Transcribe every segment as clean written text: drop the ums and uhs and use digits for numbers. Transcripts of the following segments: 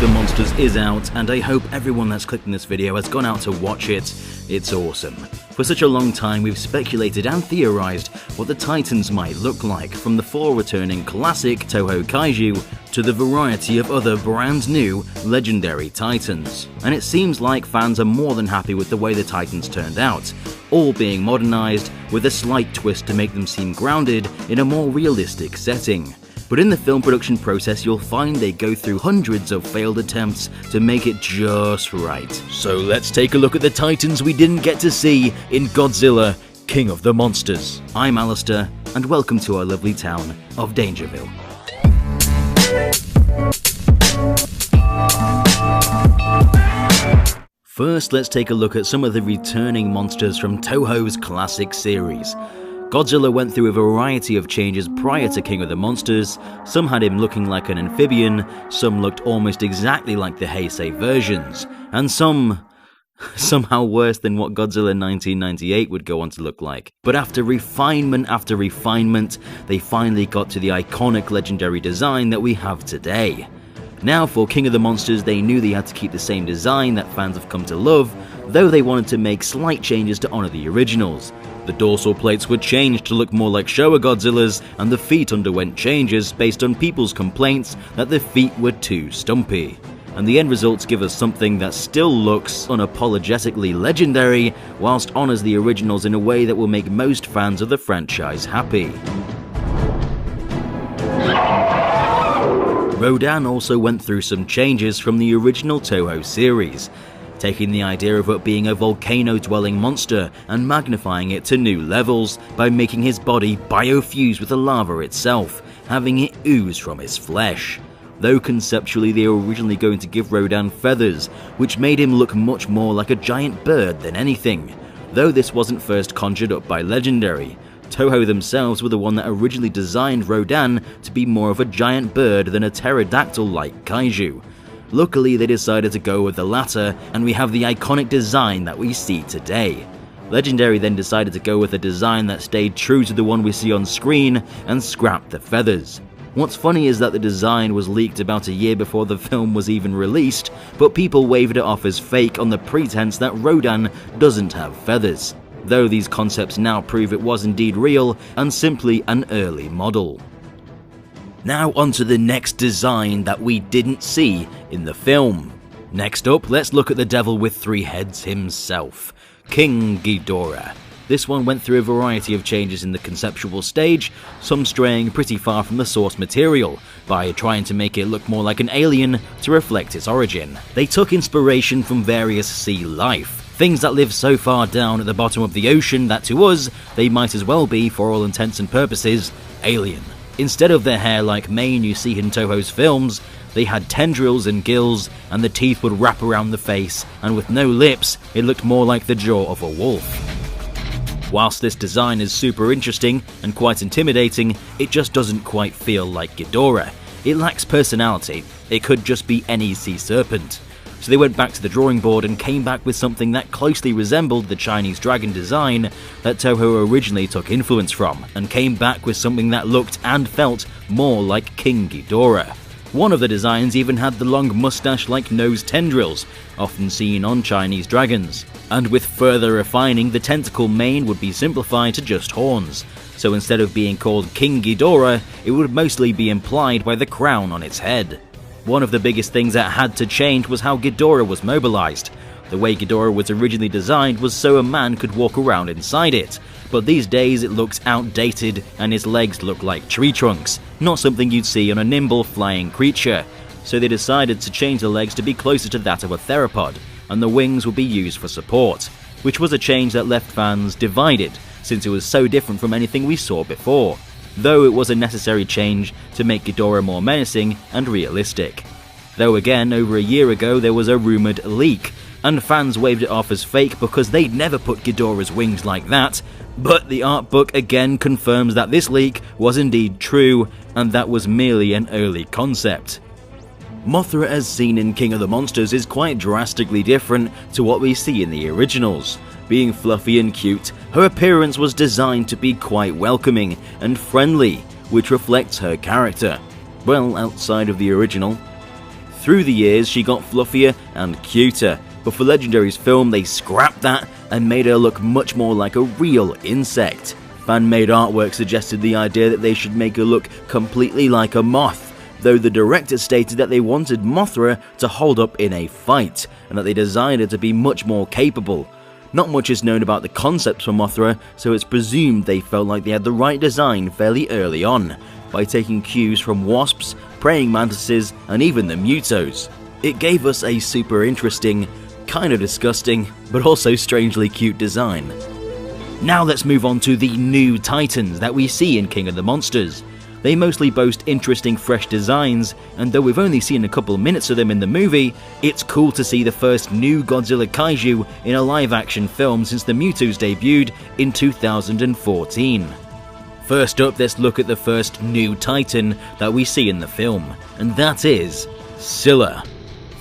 the Monsters is out, and I hope everyone that's clicked on this video has gone out to watch it. It's awesome. For such a long time we've speculated and theorized what the Titans might look like, from the four returning classic Toho Kaiju to the variety of other brand new legendary Titans. And it seems like fans are more than happy with the way the Titans turned out, all being modernized with a slight twist to make them seem grounded in a more realistic setting. But in the film production process you'll find they go through hundreds of failed attempts to make it just right. So let's take a look at the Titans we didn't get to see in Godzilla, King of the Monsters. I'm Alistair, and welcome to our lovely town of Dangerville. First, let's take a look at some of the returning monsters from Toho's classic series. Godzilla went through a variety of changes prior to King of the Monsters. Some had him looking like an amphibian, some looked almost exactly like the Heisei versions, and some somehow worse than what Godzilla 1998 would go on to look like. But after refinement, they finally got to the iconic legendary design that we have today. Now for King of the Monsters, they knew they had to keep the same design that fans have come to love, though they wanted to make slight changes to honour the originals. The dorsal plates were changed to look more like Showa Godzilla's, and the feet underwent changes based on people's complaints that the feet were too stumpy. And the end results give us something that still looks unapologetically legendary, whilst honours the originals in a way that will make most fans of the franchise happy. Rodan also went through some changes from the original Toho series, taking the idea of it being a volcano-dwelling monster and magnifying it to new levels by making his body biofuse with the lava itself, having it ooze from his flesh. Though conceptually they were originally going to give Rodan feathers, which made him look much more like a giant bird than anything. Though this wasn't first conjured up by Legendary, Toho themselves were the one that originally designed Rodan to be more of a giant bird than a pterodactyl-like kaiju. Luckily they decided to go with the latter, and we have the iconic design that we see today. Legendary then decided to go with a design that stayed true to the one we see on screen and scrapped the feathers. What's funny is that the design was leaked about a year before the film was even released, but people waved it off as fake on the pretense that Rodan doesn't have feathers, though these concepts now prove it was indeed real and simply an early model. Now onto the next design that we didn't see in the film. Next up, let's look at the devil with three heads himself, King Ghidorah. This one went through a variety of changes in the conceptual stage, some straying pretty far from the source material, by trying to make it look more like an alien to reflect its origin. They took inspiration from various sea life, things that live so far down at the bottom of the ocean that to us, they might as well be, for all intents and purposes, alien. Instead of the hair-like mane you see in Toho's films, they had tendrils and gills, and the teeth would wrap around the face, and with no lips, it looked more like the jaw of a wolf. Whilst this design is super interesting and quite intimidating, it just doesn't quite feel like Ghidorah. It lacks personality, it could just be any sea serpent. So they went back to the drawing board and came back with something that closely resembled the Chinese dragon design that Toho originally took influence from, and came back with something that looked and felt more like King Ghidorah. One of the designs even had the long mustache-like nose tendrils, often seen on Chinese dragons. And with further refining, the tentacle mane would be simplified to just horns. So instead of being called King Ghidorah, it would mostly be implied by the crown on its head. One of the biggest things that had to change was how Ghidorah was mobilized. The way Ghidorah was originally designed was so a man could walk around inside it, but these days it looks outdated and his legs look like tree trunks, not something you'd see on a nimble flying creature. So they decided to change the legs to be closer to that of a theropod, and the wings would be used for support, which was a change that left fans divided, since it was so different from anything we saw before, though it was a necessary change to make Ghidorah more menacing and realistic. Though again, over a year ago there was a rumoured leak, and fans waved it off as fake because they'd never put Ghidorah's wings like that, but the art book again confirms that this leak was indeed true, and that was merely an early concept. Mothra as seen in King of the Monsters is quite drastically different to what we see in the originals. Being fluffy and cute, her appearance was designed to be quite welcoming and friendly, which reflects her character. Well, outside of the original. Through the years, she got fluffier and cuter, but for Legendary's film, they scrapped that and made her look much more like a real insect. Fan-made artwork suggested the idea that they should make her look completely like a moth, though the director stated that they wanted Mothra to hold up in a fight, and that they designed her to be much more capable. Not much is known about the concepts for Mothra, so it's presumed they felt like they had the right design fairly early on, by taking cues from wasps, praying mantises, and even the Mutos. It gave us a super interesting, kind of disgusting, but also strangely cute design. Now let's move on to the new Titans that we see in King of the Monsters. They mostly boast interesting fresh designs, and though we've only seen a couple minutes of them in the movie, it's cool to see the first new Godzilla kaiju in a live-action film since the Mutos debuted in 2014. First up, let's look at the first new Titan that we see in the film, and that is Scylla.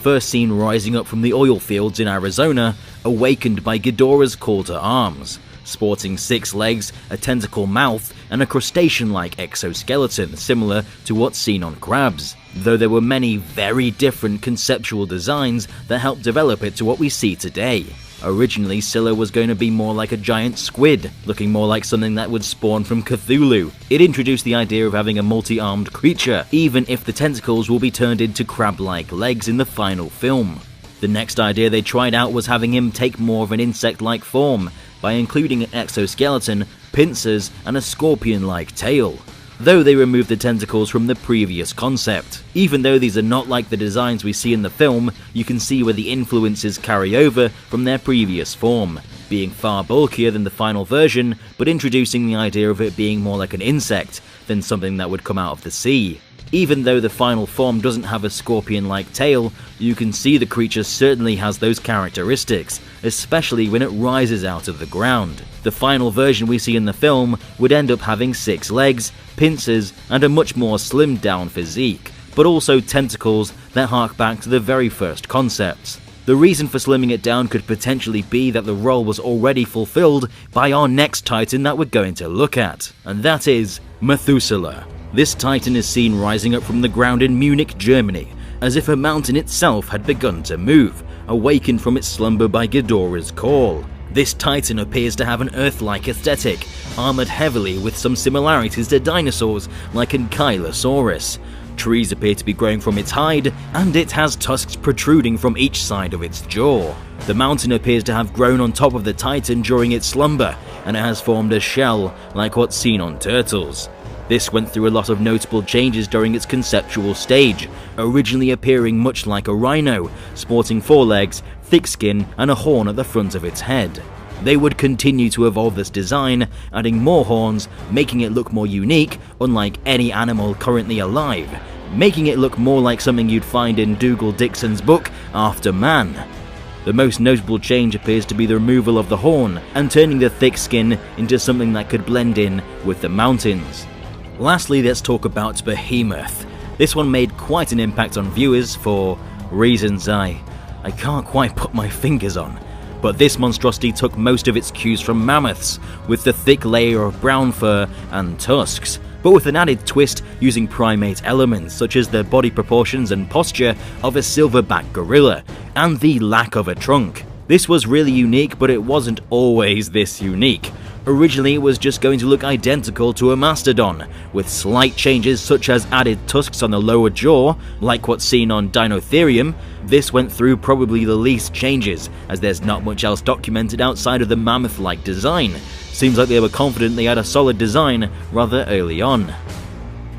First seen rising up from the oil fields in Arizona, awakened by Ghidorah's call to arms. Sporting 6 legs, a tentacle mouth, and a crustacean-like exoskeleton similar to what's seen on crabs, though there were many very different conceptual designs that helped develop it to what we see today. Originally, Scylla was going to be more like a giant squid, looking more like something that would spawn from Cthulhu. It introduced the idea of having a multi-armed creature, even if the tentacles will be turned into crab-like legs in the final film. The next idea they tried out was having him take more of an insect-like form, by including an exoskeleton, pincers, and a scorpion-like tail, though they removed the tentacles from the previous concept. Even though these are not like the designs we see in the film, you can see where the influences carry over from their previous form, being far bulkier than the final version, but introducing the idea of it being more like an insect than something that would come out of the sea. Even though the final form doesn't have a scorpion-like tail, you can see the creature certainly has those characteristics, especially when it rises out of the ground. The final version we see in the film would end up having 6 legs, pincers, and a much more slimmed down physique, but also tentacles that hark back to the very first concepts. The reason for slimming it down could potentially be that the role was already fulfilled by our next Titan that we're going to look at, and that is Methuselah. This Titan is seen rising up from the ground in Munich, Germany, as if a mountain itself had begun to move, awakened from its slumber by Ghidorah's call. This Titan appears to have an Earth-like aesthetic, armoured heavily with some similarities to dinosaurs like Ankylosaurus. Trees appear to be growing from its hide, and it has tusks protruding from each side of its jaw. The mountain appears to have grown on top of the Titan during its slumber, and it has formed a shell like what's seen on turtles. This went through a lot of notable changes during its conceptual stage, originally appearing much like a rhino, sporting 4 legs, thick skin, and a horn at the front of its head. They would continue to evolve this design, adding more horns, making it look more unique, unlike any animal currently alive, making it look more like something you'd find in Dougal Dixon's book, After Man. The most notable change appears to be the removal of the horn, and turning the thick skin into something that could blend in with the mountains. Lastly, let's talk about Behemoth. This one made quite an impact on viewers for reasons I can't quite put my fingers on. But this monstrosity took most of its cues from mammoths, with the thick layer of brown fur and tusks, but with an added twist using primate elements such as the body proportions and posture of a silverback gorilla, and the lack of a trunk. This was really unique, but it wasn't always this unique. Originally, it was just going to look identical to a mastodon, with slight changes such as added tusks on the lower jaw, like what's seen on Dinotherium. This went through probably the least changes, as there's not much else documented outside of the mammoth-like design. Seems like they were confident they had a solid design rather early on.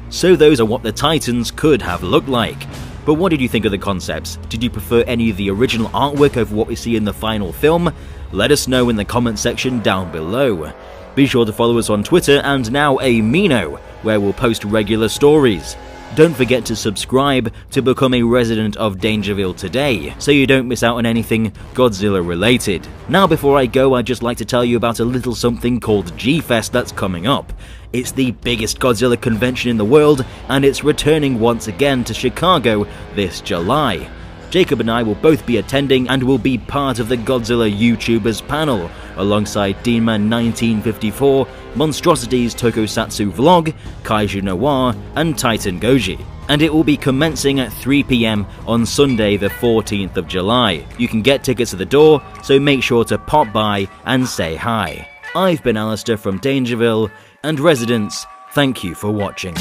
So those are what the Titans could have looked like. But what did you think of the concepts? Did you prefer any of the original artwork over what we see in the final film? Let us know in the comment section down below. Be sure to follow us on Twitter and now Amino, where we'll post regular stories. Don't forget to subscribe to become a resident of Dangerville today, so you don't miss out on anything Godzilla related. Now before I go, I'd just like to tell you about a little something called G-Fest that's coming up. It's the biggest Godzilla convention in the world, and it's returning once again to Chicago this July. Jacob and I will both be attending and will be part of the Godzilla YouTubers panel, alongside Deanman1954, Monstrosities Tokusatsu Vlog, Kaiju Noir, and Titan Goji. And it will be commencing at 3 PM on Sunday the 14th of July. You can get tickets at the door, so make sure to pop by and say hi. I've been Alistair from Dangerville, and residents, thank you for watching.